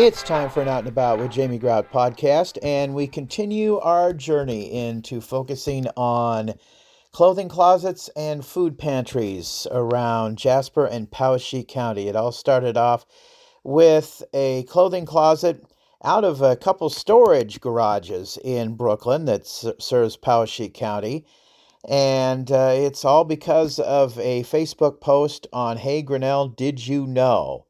It's time for an Out and About with Jamie Grout podcast, and we continue our journey into focusing on clothing closets and food pantries around Jasper and Poweshiek County. It all started off with a clothing closet out of a couple storage garages in Brooklyn that serves Poweshiek County. And it's all because of a Facebook post on Hey Grinnell, Did You Know?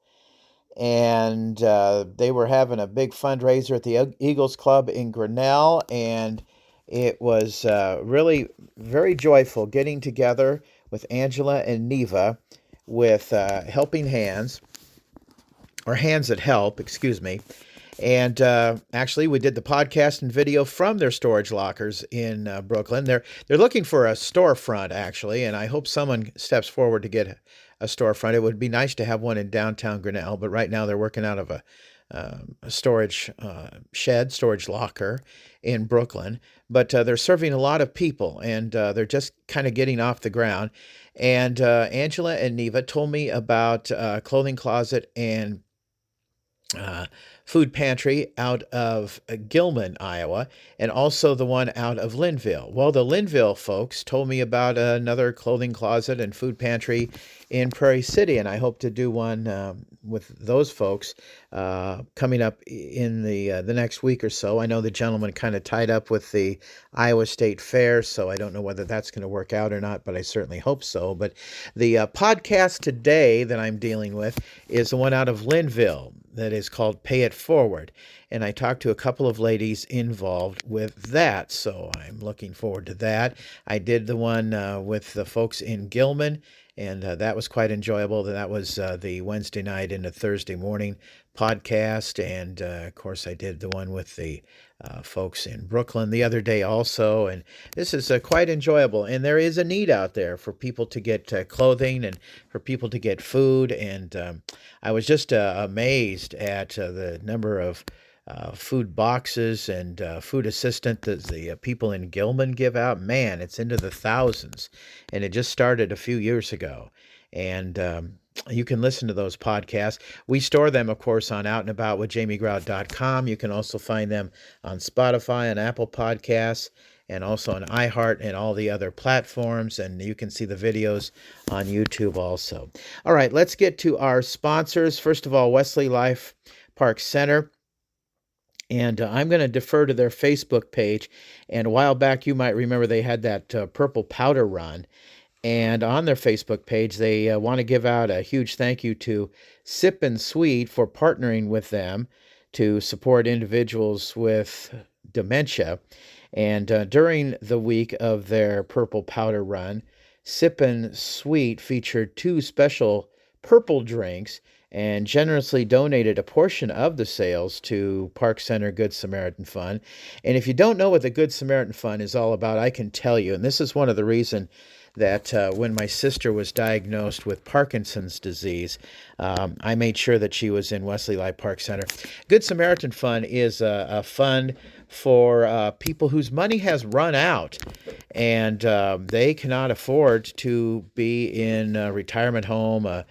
And they were having a big fundraiser at the Eagles Club in Grinnell, and it was really very joyful getting together with Angela and Neva with Helping Hands, or Hands That Help, excuse me. And actually, we did the podcast and video from their storage lockers in Brooklyn. They're looking for a storefront, actually, and I hope someone steps forward to get a storefront. It would be nice to have one in downtown Grinnell, but right now they're working out of a storage shed, storage locker in Brooklyn. But they're serving a lot of people, and they're just kind of getting off the ground. And Angela and Neva told me about Clothing Closet and food pantry out of Gilman, Iowa, and also the one out of Lynnville. Well, the Lynnville folks told me about another clothing closet and food pantry in Prairie City, and I hope to do one with those folks coming up in the next week or so. I know the gentleman kind of tied up with the Iowa State Fair, so I don't know whether that's going to work out or not, but I certainly hope so. But the podcast today that I'm dealing with is the one out of Lynnville that is called Pay It Forward. And I talked to a couple of ladies involved with that, so I'm looking forward to that. I did the one with the folks in Gilman, and that was quite enjoyable. That was the Wednesday night into Thursday morning podcast. And, of course, I did the one with the folks in Brooklyn the other day also. And this is quite enjoyable. And there is a need out there for people to get clothing and for people to get food. And I was just amazed at the number of food boxes and food assistance that the people in Gilman give out. Man, it's into the thousands, and it just started a few years ago. And you can listen to those podcasts. We store them, of course, on outandaboutwithjamiegrout.com. You can also find them on Spotify and Apple Podcasts, and also on iHeart and all the other platforms. And you can see the videos on YouTube also. All right, let's get to our sponsors. First of all, Wesley Life Park Center. And I'm going to defer to their Facebook page. And a while back, you might remember they had that purple powder run. And on their Facebook page, they want to give out a huge thank you to Sip and Sweet for partnering with them to support individuals with dementia. And during the week of their purple powder run, Sip and Sweet featured 2 special purple drinks and generously donated a portion of the sales to Park Center Good Samaritan Fund. And if you don't know what the Good Samaritan Fund is all about, I can tell you. And this is one of the reasons that when my sister was diagnosed with Parkinson's disease, I made sure that she was in Wesley Life Park Center. Good Samaritan Fund is a fund for people whose money has run out, and they cannot afford to be in a retirement home, a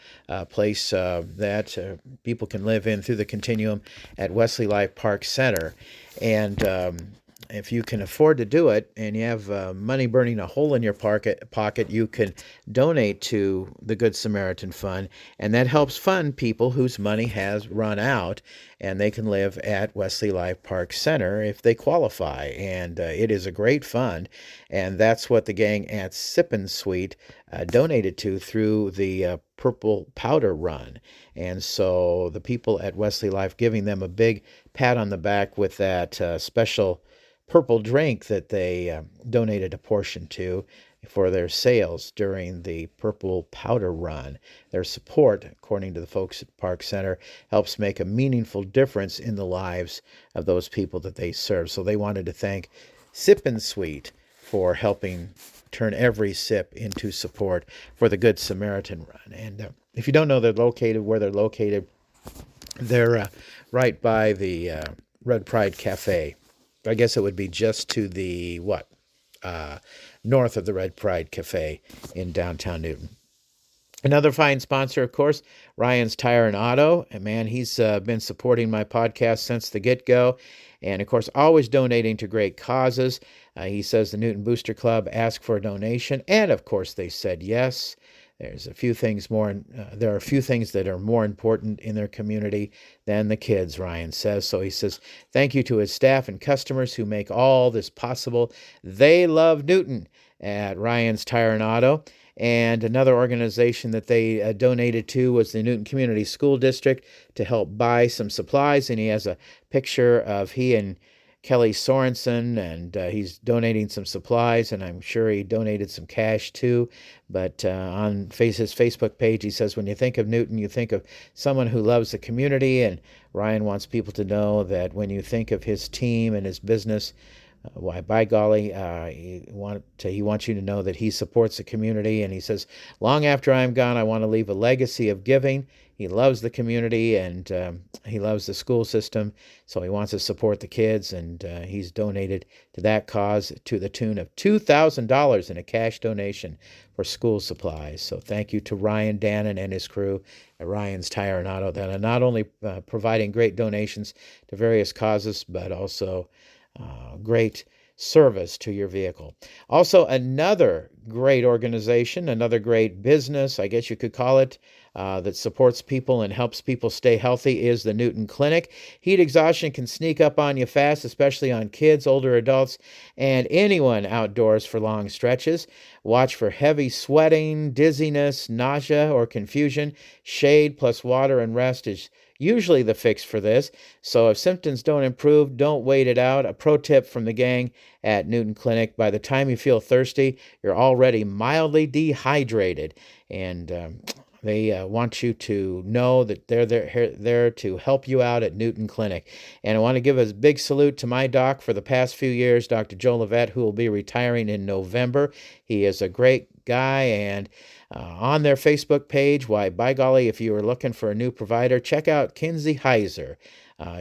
place that people can live in through the continuum at Wesley Life Park Center. And if you can afford to do it and you have money burning a hole in your pocket, you can donate to the Good Samaritan Fund, and that helps fund people whose money has run out, and they can live at Wesley Life Park Center if they qualify. And it is a great fund, and that's what the gang at Sip and Sweet donated to through the purple powder run. And so the people at Wesley Life giving them a big pat on the back with that special purple drink that they donated a portion to for their sales during the purple powder run. Their support, according to the folks at Park Center, helps make a meaningful difference in the lives of those people that they serve. So they wanted to thank Sip and Sweet for helping turn every sip into support for the Good Samaritan Run. And if you don't know where they're located, they're right by the Red Pride Cafe. I guess it would be just to the, north of the Red Pride Cafe in downtown Newton. Another fine sponsor, of course, Ryan's Tire and Auto. And man, he's been supporting my podcast since the get-go. And of course, always donating to great causes. He says the Newton Booster Club asked for a donation. And of course, they said yes. There's a few things more. There are a few things that are more important in their community than the kids, Ryan says. So he says, thank you to his staff and customers who make all this possible. They love Newton at Ryan's Tire and Auto. And another organization that they donated to was the Newton Community School District to help buy some supplies. And he has a picture of he and Kelly Sorensen, and he's donating some supplies, and I'm sure he donated some cash too. But on his Facebook page, he says, when you think of Newton, you think of someone who loves the community, and Ryan wants people to know that when you think of his team and his business, why, by golly, he wants you to know that he supports the community. And he says, long after I'm gone, I want to leave a legacy of giving. He loves the community, and he loves the school system, so he wants to support the kids, and he's donated to that cause to the tune of $2,000 in a cash donation for school supplies. So thank you to Ryan Dannon and his crew at Ryan's Tire and Auto that are not only providing great donations to various causes, but also great service to your vehicle. Also, another great organization, another great business, I guess you could call it, that supports people and helps people stay healthy is the Newton Clinic. Heat exhaustion can sneak up on you fast, especially on kids, older adults, and anyone outdoors for long stretches. Watch for heavy sweating, dizziness, nausea, or confusion. Shade plus water and rest is usually the fix for this. So if symptoms don't improve, don't wait it out. A pro tip from the gang at Newton Clinic: by the time you feel thirsty, you're already mildly dehydrated. And they want you to know that they're there to help you out at Newton Clinic. And I want to give a big salute to my doc for the past few years, Dr. Joe Levette, who will be retiring in November. He is a great guy, and on their Facebook page, why, by golly, if you are looking for a new provider, check out Kinsey Heiser.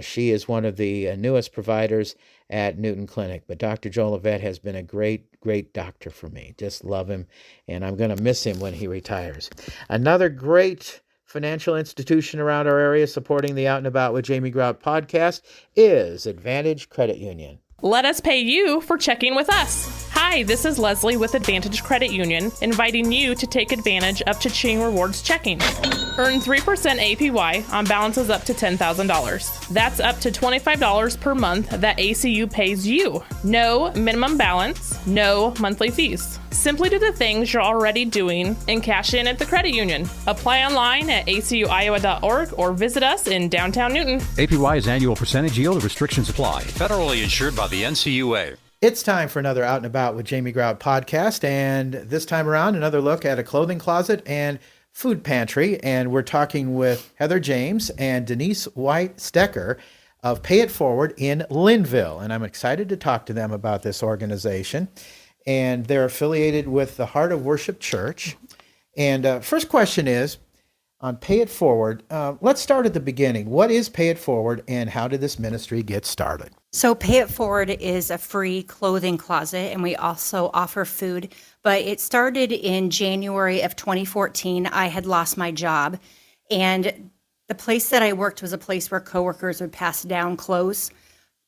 She is one of the newest providers at Newton Clinic. But Dr. Joe Levette has been a great, great doctor for me. Just love him, and I'm going to miss him when he retires. Another great financial institution around our area supporting the Out and About with Jamie Grout podcast is Advantage Credit Union. Let us pay you for checking with us. Hi, this is Leslie with Advantage Credit Union, inviting you to take advantage of Cha-Ching Rewards checking. Earn 3% APY on balances up to $10,000. That's up to $25 per month that ACU pays you. No minimum balance, no monthly fees. Simply do the things you're already doing and cash in at the credit union. Apply online at acuiowa.org or visit us in downtown Newton. APY is annual percentage yield. Restrictions apply. Federally insured by the NCUA. It's time for another Out and About with Jamie Grout podcast, and this time around, another look at a clothing closet and food pantry. And we're talking with Heather James and Denise White Stecker of Pay It Forward in Lynnville. And I'm excited to talk to them about this organization. And they're affiliated with the Heart of Worship Church. And first question is on Pay It Forward. Let's start at the beginning. What is Pay It Forward, and how did this ministry get started? So Pay It Forward is a free clothing closet, and we also offer food. But it started in January of 2014. I had lost my job, and the place that I worked was a place where coworkers would pass down clothes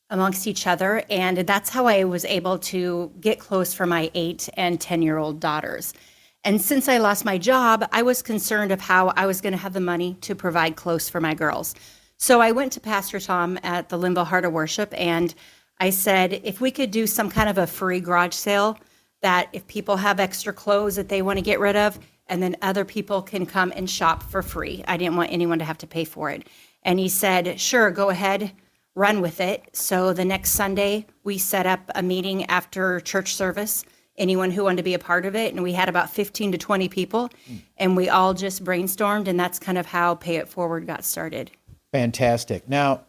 amongst each other, and that's how I was able to get clothes for my 8 and 10-year-old daughters. And since I lost my job, I was concerned of how I was going to have the money to provide clothes for my girls. So I went to Pastor Tom at the Lynnville Heart of Worship, and I said, if we could do some kind of a free garage sale, that if people have extra clothes that they want to get rid of, and then other people can come and shop for free. I didn't want anyone to have to pay for it. And he said, sure, go ahead, run with it. So the next Sunday, we set up a meeting after church service, anyone who wanted to be a part of it. And we had about 15 to 20 people, and we all just brainstormed, and that's kind of how Pay It Forward got started. Fantastic. Now,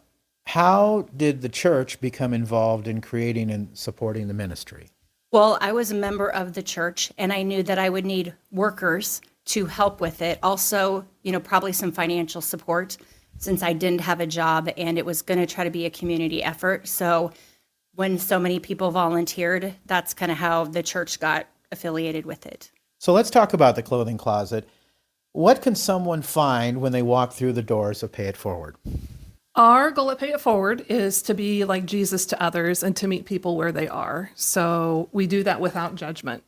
how did the church become involved in creating and supporting the ministry? Well, I was a member of the church, and I knew that I would need workers to help with it. Also, probably some financial support, since I didn't have a job, and it was going to try to be a community effort. So when so many people volunteered, that's kind of how the church got affiliated with it. So let's talk about the clothing closet. What can someone find when they walk through the doors of Pay It Forward? Our goal at Pay It Forward is to be like Jesus to others and to meet people where they are. So we do that without judgment.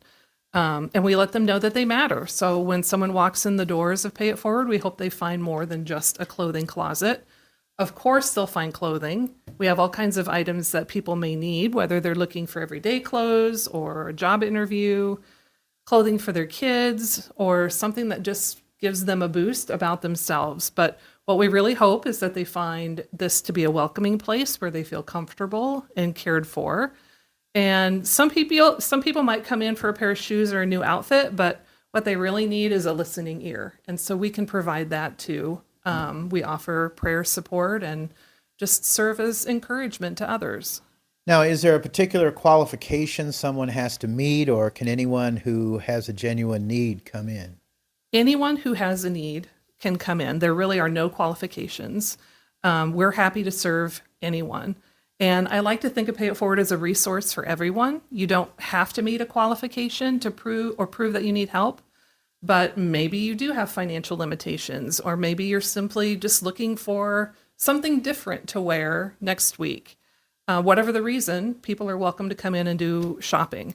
And we let them know that they matter. So when someone walks in the doors of Pay It Forward, we hope they find more than just a clothing closet. Of course, they'll find clothing. We have all kinds of items that people may need, whether they're looking for everyday clothes or a job interview, clothing for their kids, or something that just gives them a boost about themselves. But what we really hope is that they find this to be a welcoming place where they feel comfortable and cared for. And some people might come in for a pair of shoes or a new outfit, but what they really need is a listening ear. And so we can provide that too. We offer prayer support and just serve as encouragement to others. Now, is there a particular qualification someone has to meet, or can anyone who has a genuine need come in? Anyone who has a need can come in. There really are no qualifications. We're happy to serve anyone. And I like to think of Pay It Forward as a resource for everyone. You don't have to meet a qualification to prove that you need help, but maybe you do have financial limitations, or maybe you're simply just looking for something different to wear next week. Whatever the reason, people are welcome to come in and do shopping.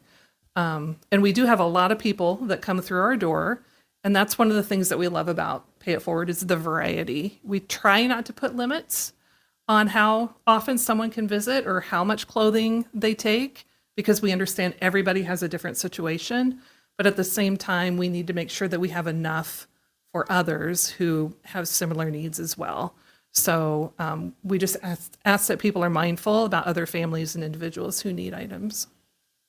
And we do have a lot of people that come through our door. And that's one of the things that we love about Pay It Forward is the variety. We try not to put limits on how often someone can visit or how much clothing they take, because we understand everybody has a different situation. But at the same time, we need to make sure that we have enough for others who have similar needs as well. So we just ask that people are mindful about other families and individuals who need items.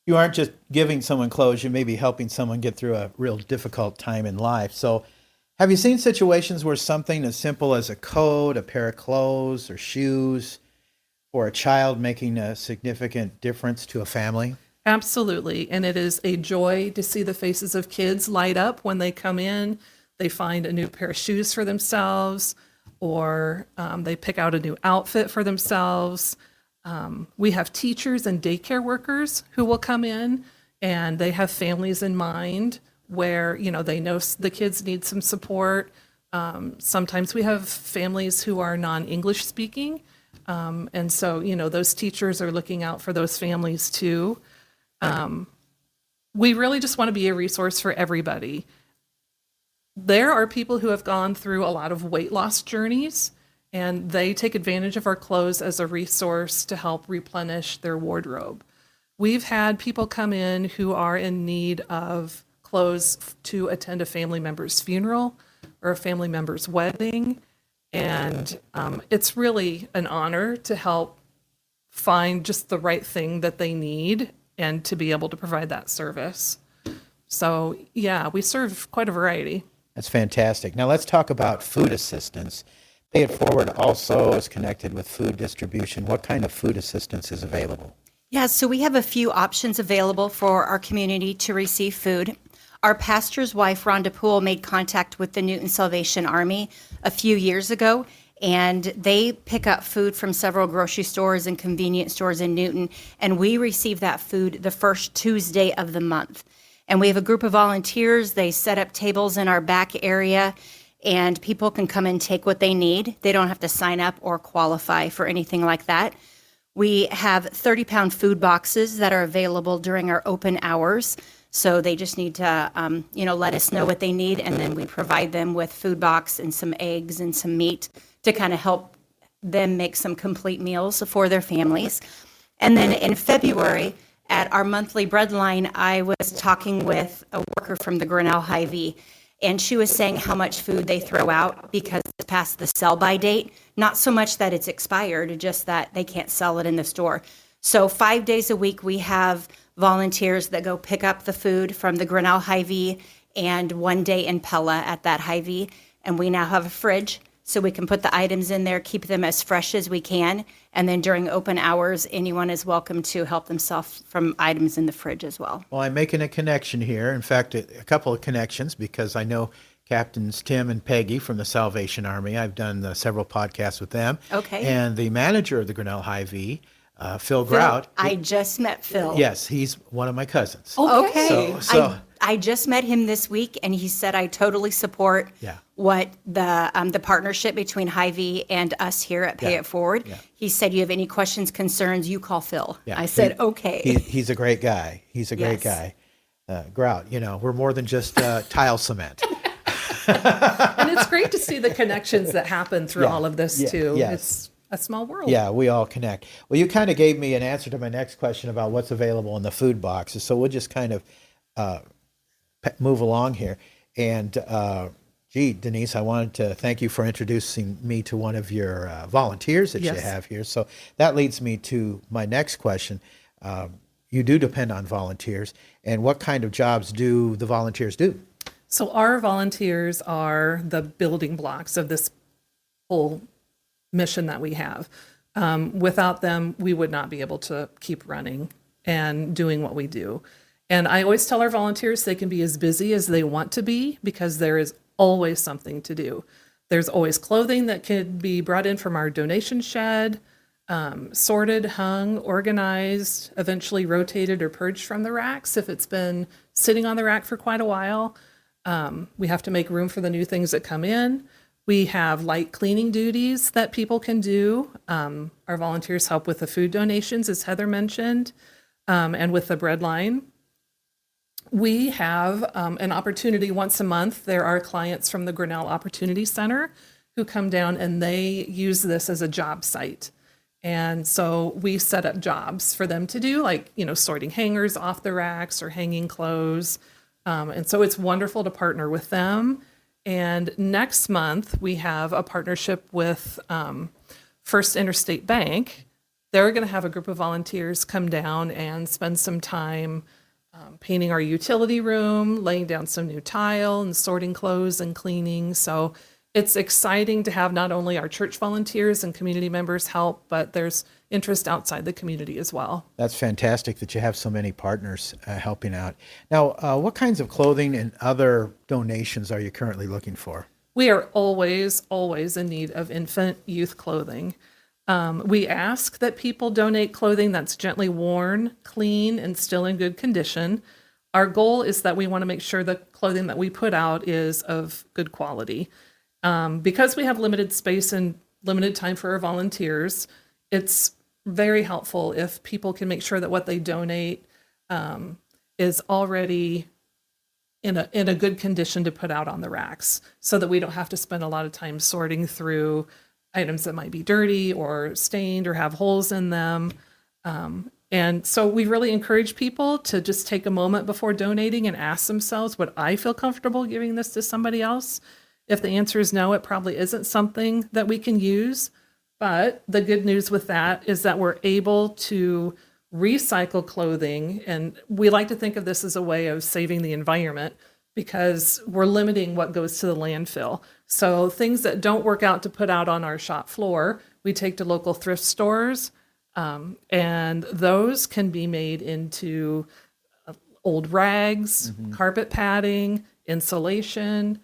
You aren't just giving someone clothes, you may be helping someone get through a real difficult time in life. So have you seen situations where something as simple as a coat, a pair of clothes, or shoes for a child making a significant difference to a family? Absolutely. And it is a joy to see the faces of kids light up when they come in. They find a new pair of shoes for themselves, or they pick out a new outfit for themselves. We have teachers and daycare workers who will come in, and they have families in mind where, they know the kids need some support. Sometimes we have families who are non-English speaking. And so, those teachers are looking out for those families too. We really just want to be a resource for everybody. There are people who have gone through a lot of weight loss journeys, and they take advantage of our clothes as a resource to help replenish their wardrobe. We've had people come in who are in need of clothes to attend a family member's funeral or a family member's wedding. And it's really an honor to help find just the right thing that they need and to be able to provide that service. So yeah, we serve quite a variety. That's fantastic. Now let's talk about food assistance. Pay It Forward also is connected with food distribution. What kind of food assistance is available? Yeah, so we have a few options available for our community to receive food. Our pastor's wife, Rhonda Poole, made contact with the Newton Salvation Army a few years ago, and they pick up food from several grocery stores and convenience stores in Newton, and we receive that food the first Tuesday of the month. And we have a group of volunteers. They set up tables in our back area, and people can come and take what they need. They don't have to sign up or qualify for anything like that. We have 30-pound food boxes that are available during our open hours. So they just need to, let us know what they need, and then we provide them with food box and some eggs and some meat to kind of help them make some complete meals for their families. And then in February, at our monthly bread line, I was talking with a worker from the Grinnell Hy-Vee, and she was saying how much food they throw out because it's past the sell-by date. Not so much that it's expired, just that they can't sell it in the store. So 5 days a week, we have volunteers that go pick up the food from the Grinnell Hy-Vee, and 1 day in Pella at that Hy-Vee. And we now have a fridge, so we can put the items in there, keep them as fresh as we can. And then during open hours, anyone is welcome to help themselves from items in the fridge as well. Well, I'm making a connection here. In fact, a couple of connections, because I know Captains Tim and Peggy from the Salvation Army. I've done several podcasts with them. Okay. And the manager of the Grinnell Hy-Vee, Phil Grout. I just met Phil. Yes, he's one of my cousins. Okay. So I just met him this week, and he said, I totally support Yeah. what the partnership between Hy-Vee and us here at Pay Yeah. It Forward. Yeah. He said, you have any questions, concerns, you call Phil. Yeah. I said, okay. He's a great guy. He's a great Yes. guy. Grout, we're more than just tile cement. And it's great to see the connections that happen through Yeah. all of this Yeah. too. Yes. It's a small world. Yeah, we all connect. Well, you kind of gave me an answer to my next question about what's available in the food boxes. So we'll just kind of move along here. And Denise, I wanted to thank you for introducing me to one of your volunteers that you Yes. have here. So that leads me to my next question. You do depend on volunteers. And what kind of jobs do the volunteers do? So our volunteers are the building blocks of this whole mission that we have. Without them, we would not be able to keep running and doing what we do. And I always tell our volunteers they can be as busy as they want to be because there is always something to do. There's always clothing that could be brought in from our donation shed, sorted, hung, organized, eventually rotated or purged from the racks if it's been sitting on the rack for quite a while. We have to make room for the new things that come in. We have light cleaning duties that people can do. Our volunteers help with the food donations, as Heather mentioned, and with the bread line. We have an opportunity once a month. There are clients from the Grinnell Opportunity Center who come down and they use this as a job site. And so we set up jobs for them to do, like, sorting hangers off the racks or hanging clothes. And so it's wonderful to partner with them. And next month, we have a partnership with First Interstate Bank. They're going to have a group of volunteers come down and spend some time painting our utility room, laying down some new tile and sorting clothes and cleaning. So it's exciting to have not only our church volunteers and community members help, but there's interest outside the community as well. That's fantastic that you have so many partners helping out. Now, what kinds of clothing and other donations are you currently looking for? We are always, always in need of infant youth clothing. We ask that people donate clothing that's gently worn, clean, and still in good condition. Our goal is that we want to make sure the clothing that we put out is of good quality. Because we have limited space and limited time for our volunteers, it's very helpful if people can make sure that what they donate is already in a good condition to put out on the racks, so that we don't have to spend a lot of time sorting through items that might be dirty or stained or have holes in them. And so we really encourage people to just take a moment before donating and ask themselves, would I feel comfortable giving this to somebody else? If the answer is no, it probably isn't something that we can use. But the good news with that is that we're able to recycle clothing. And we like to think of this as a way of saving the environment because we're limiting what goes to the landfill. So things that don't work out to put out on our shop floor, we take to local thrift stores, and those can be made into old rags, carpet padding, insulation.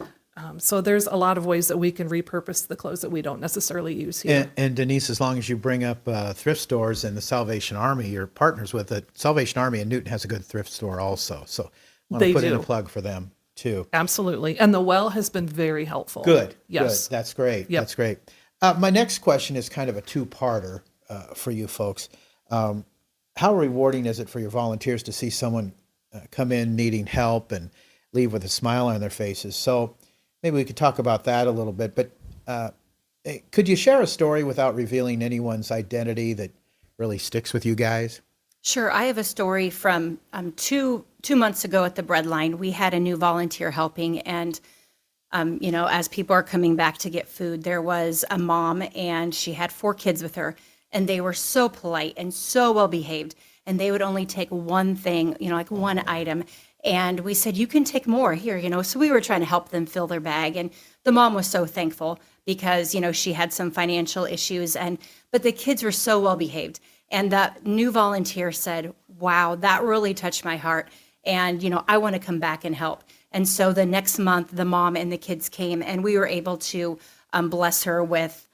So there's a lot of ways that we can repurpose the clothes that we don't necessarily use here. And Denise, as long as you bring up thrift stores and the Salvation Army, you're partners with it. Salvation Army in Newton has a good thrift store also. So I want to They put in do. a plug for them too. Absolutely. And the well has been very helpful. Good. Yes. Good. That's great. Yep. That's great. My next question is kind of a two-parter for you folks. How rewarding is it for your volunteers to see someone come in needing help and leave with a smile on their faces? So maybe we could talk about that a little bit. But could you share a story without revealing anyone's identity that really sticks with you guys? Sure. I have a story from 2 months ago at the breadline. We had a new volunteer helping, and as people are coming back to get food, there was a mom, and she had 4 kids with her, and they were so polite and so well behaved, and they would only take one thing, like one item. And we said, you can take more here, So we were trying to help them fill their bag, and the mom was so thankful because she had some financial issues, but the kids were so well behaved. And that new volunteer said, wow, that really touched my heart. And, I want to come back and help. And so the next month, the mom and the kids came, and we were able to bless her with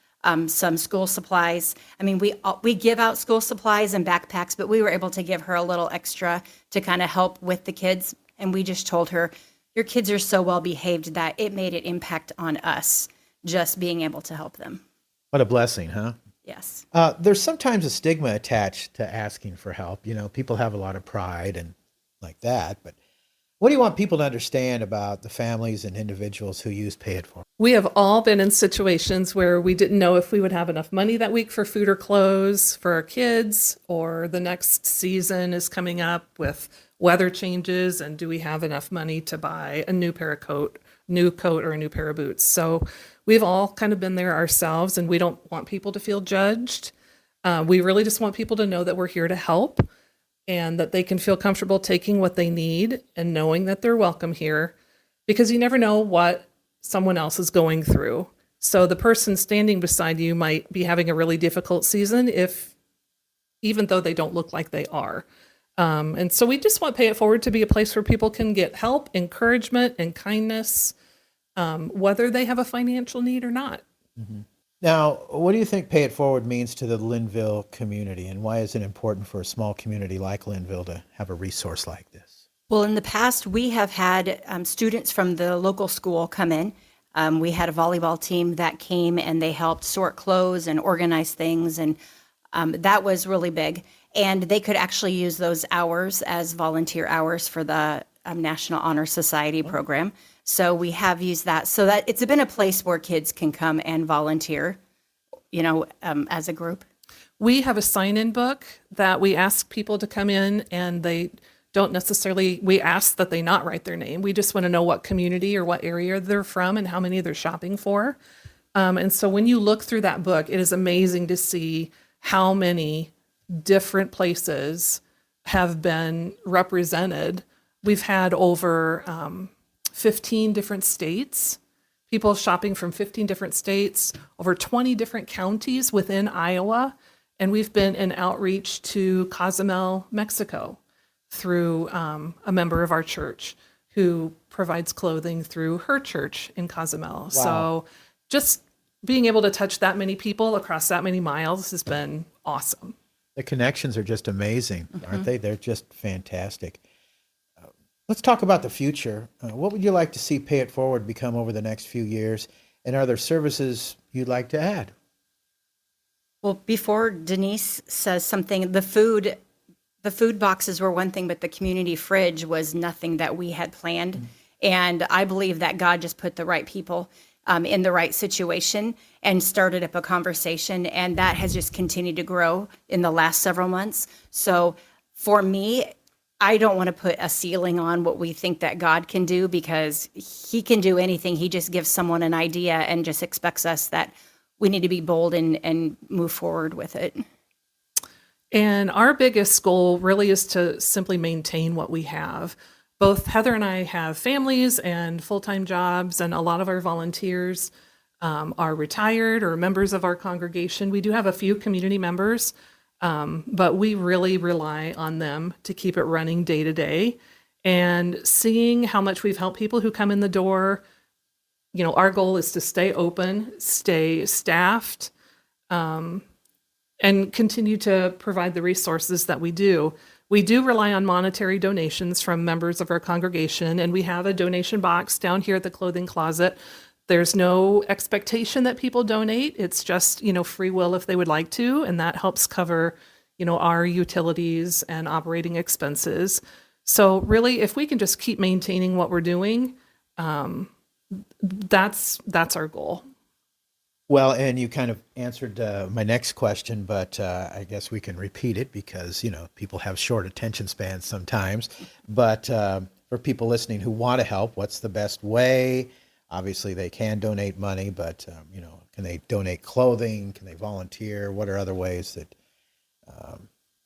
some school supplies. I mean, we give out school supplies and backpacks, but we were able to give her a little extra to kind of help with the kids. And we just told her, your kids are so well behaved that it made an impact on us just being able to help them. What a blessing, huh? Yes. There's sometimes a stigma attached to asking for help. You know, people have a lot of pride and like that. But what do you want people to understand about the families and individuals who use Pay It Forward? We have all been in situations where we didn't know if we would have enough money that week for food or clothes for our kids, or the next season is coming up with weather changes, and do we have enough money to buy a new coat or a new pair of boots? So we've all kind of been there ourselves, and we don't want people to feel judged. We really just want people to know that we're here to help and that they can feel comfortable taking what they need and knowing that they're welcome here, because you never know what someone else is going through. So the person standing beside you might be having a really difficult season, even though they don't look like they are. And so we just want Pay It Forward to be a place where people can get help, encouragement, and kindness, whether they have a financial need or not. Mm-hmm. Now, what do you think Pay It Forward means to the Lynnville community, and why is it important for a small community like Lynnville to have a resource like this? Well, in the past, we have had students from the local school come in. We had a volleyball team that came and they helped sort clothes and organize things, and that was really big. And they could actually use those hours as volunteer hours for the National Honor Society program. So we have used that, so that it's been a place where kids can come and volunteer, as a group. We have a sign-in book that we ask people to come in, and we ask that they not write their name. We just want to know what community or what area they're from and how many they're shopping for. And so when you look through that book, it is amazing to see how many different places have been represented. We've had over 15 different states, people shopping from 15 different states, over 20 different counties within Iowa. And we've been in outreach to Cozumel, Mexico, through a member of our church who provides clothing through her church in Cozumel. Wow. So just being able to touch that many people across that many miles has been awesome. The connections are just amazing, aren't they? They're just fantastic. Let's talk about the future. What would you like to see Pay It Forward become over the next few years? And are there services you'd like to add? Well, before Denise says something, the food boxes were one thing, but the community fridge was nothing that we had planned. Mm-hmm. And I believe that God just put the right people in the right situation and started up a conversation. And that has just continued to grow in the last several months. So for me, I don't want to put a ceiling on what we think that God can do, because he can do anything. He just gives someone an idea and just expects us that we need to be bold and move forward with it. And our biggest goal really is to simply maintain what we have. Both Heather and I have families and full-time jobs, and a lot of our volunteers are retired or members of our congregation. We do have a few community members, but we really rely on them to keep it running day to day. And seeing how much we've helped people who come in the door, our goal is to stay open, stay staffed, and continue to provide the resources that we do. We do rely on monetary donations from members of our congregation, and we have a donation box down here at the clothing closet. There's no expectation that people donate. It's just, free will if they would like to, and that helps cover, our utilities and operating expenses. So really, if we can just keep maintaining what we're doing, that's our goal. Well, and you kind of answered my next question, but I guess we can repeat it because, people have short attention spans sometimes. But for people listening who want to help, what's the best way? Obviously, they can donate money, but, can they donate clothing? Can they volunteer? What are other ways that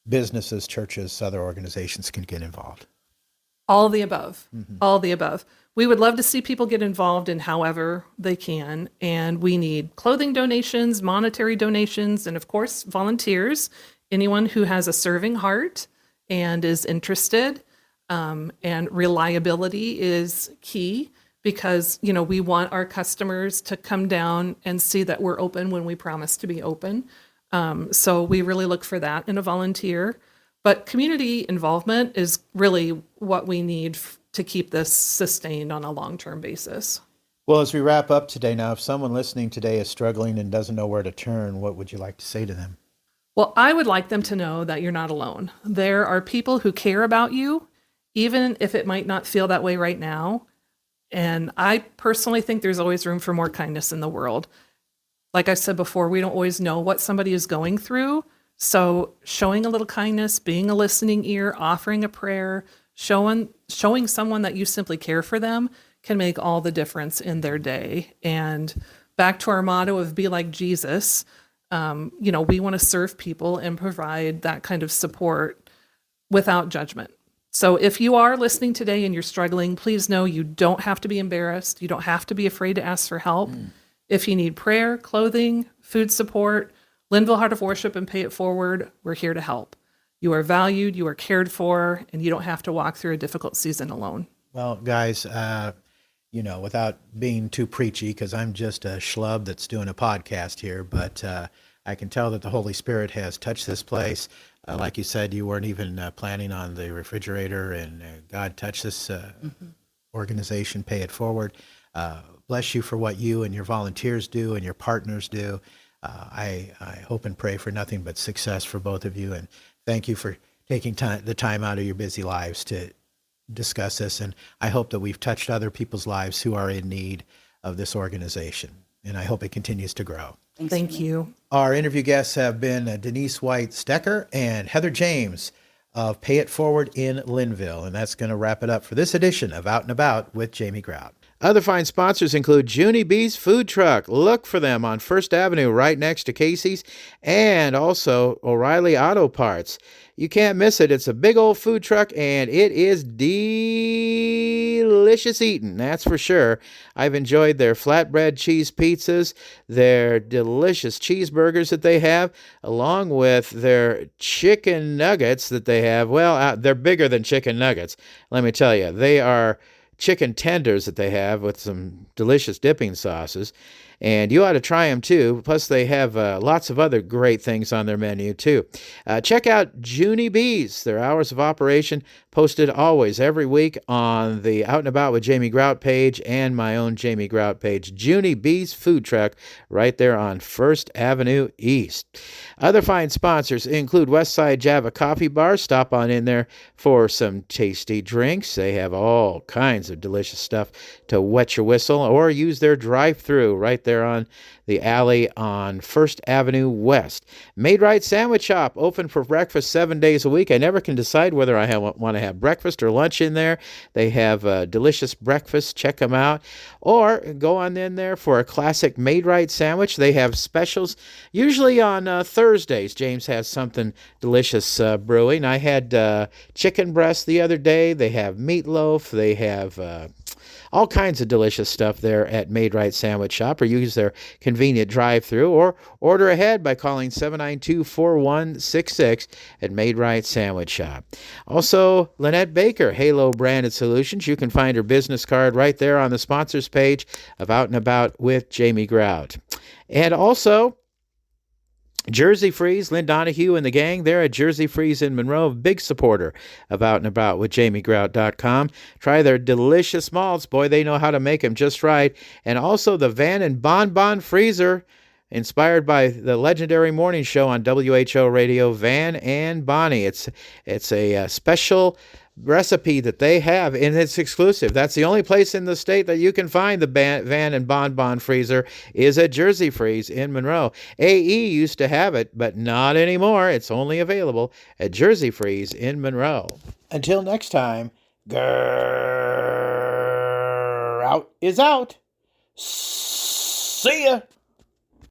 businesses, churches, other organizations can get involved? All the above. Mm-hmm. All the above. We would love to see people get involved in however they can. And we need clothing donations, monetary donations, and of course, volunteers. Anyone who has a serving heart and is interested. And reliability is key, because, we want our customers to come down and see that we're open when we promise to be open. So we really look for that in a volunteer. But community involvement is really what we need to keep this sustained on a long-term basis. Well, as we wrap up today now, if someone listening today is struggling and doesn't know where to turn, what would you like to say to them? Well, I would like them to know that you're not alone. There are people who care about you, even if it might not feel that way right now. And I personally think there's always room for more kindness in the world. Like I said before, we don't always know what somebody is going through. So showing a little kindness, being a listening ear, offering a prayer, showing someone that you simply care for them can make all the difference in their day. And back to our motto of be like Jesus, we want to serve people and provide that kind of support without judgment. So if you are listening today and you're struggling, please know you don't have to be embarrassed. You don't have to be afraid to ask for help. If you need prayer, clothing, food support, Lynnville Heart of Worship and Pay It Forward, we're here to help. You are valued, you are cared for, and you don't have to walk through a difficult season alone. Well, guys, without being too preachy, because I'm just a schlub that's doing a podcast here, but I can tell that the Holy Spirit has touched this place. Like you said, you weren't even planning on the refrigerator, and God touched this organization, Pay It Forward. Bless you for what you and your volunteers do and your partners do. I hope and pray for nothing but success for both of you, and thank you for taking the time out of your busy lives to discuss this. And I hope that we've touched other people's lives who are in need of this organization, and I hope it continues to grow. Thank you. Our interview guests have been Denise White-Stecker and Heather James of Pay It Forward in Lynnville. And that's going to wrap it up for this edition of Out and About with Jamie Grout. Other fine sponsors include Junie B's Food Truck. Look for them on First Avenue right next to Casey's, and also O'Reilly Auto Parts. You can't miss it. It's a big old food truck, and it is delicious eating, that's for sure. I've enjoyed their flatbread cheese pizzas, their delicious cheeseburgers that they have, along with their chicken nuggets that they have. Well, they're bigger than chicken nuggets, let me tell you. They are chicken tenders that they have with some delicious dipping sauces, and you ought to try them too. Plus they have lots of other great things on their menu too. Check out Junie B's. Their hours of operation posted always every week on the Out and About with Jamie Grout page and my own Jamie Grout page. Junie B's Food Truck right there on First Avenue East. Other fine sponsors include Westside Java Coffee Bar. Stop on in there for some tasty drinks. They have all kinds of delicious stuff to wet your whistle, or use their drive-thru right there on the alley on First Avenue West. Made Right Sandwich Shop, open for breakfast 7 days a week. I never can decide whether I want to have breakfast or lunch in there. They have delicious breakfast. Check them out. Or go on in there for a classic Made Right sandwich. They have specials, usually on Thursdays. James has something delicious brewing. I had chicken breast the other day. They have meatloaf. They have all kinds of delicious stuff there at Made Right Sandwich Shop, or use their convenient drive-thru, or order ahead by calling 792-4166 at Made Right Sandwich Shop. Also, Lynette Baker, Halo Branded Solutions. You can find her business card right there on the sponsors page of Out and About with Jamie Grout. And also, Jersey Freeze, Lynn Donahue and the gang there at Jersey Freeze in Monroe, big supporter of Out and About with JamieGrout.com. Try their delicious malts. Boy, they know how to make them just right. And also the Van and Bon Freezer, inspired by the legendary morning show on WHO Radio, Van and Bonnie. It's a special recipe that they have, and it's exclusive. That's the only place in the state that you can find the Van and Bon Freezer is at Jersey Freeze in Monroe. AE used to have it, but not anymore. It's only available at Jersey Freeze in Monroe. Until next time, Grout is out. See ya.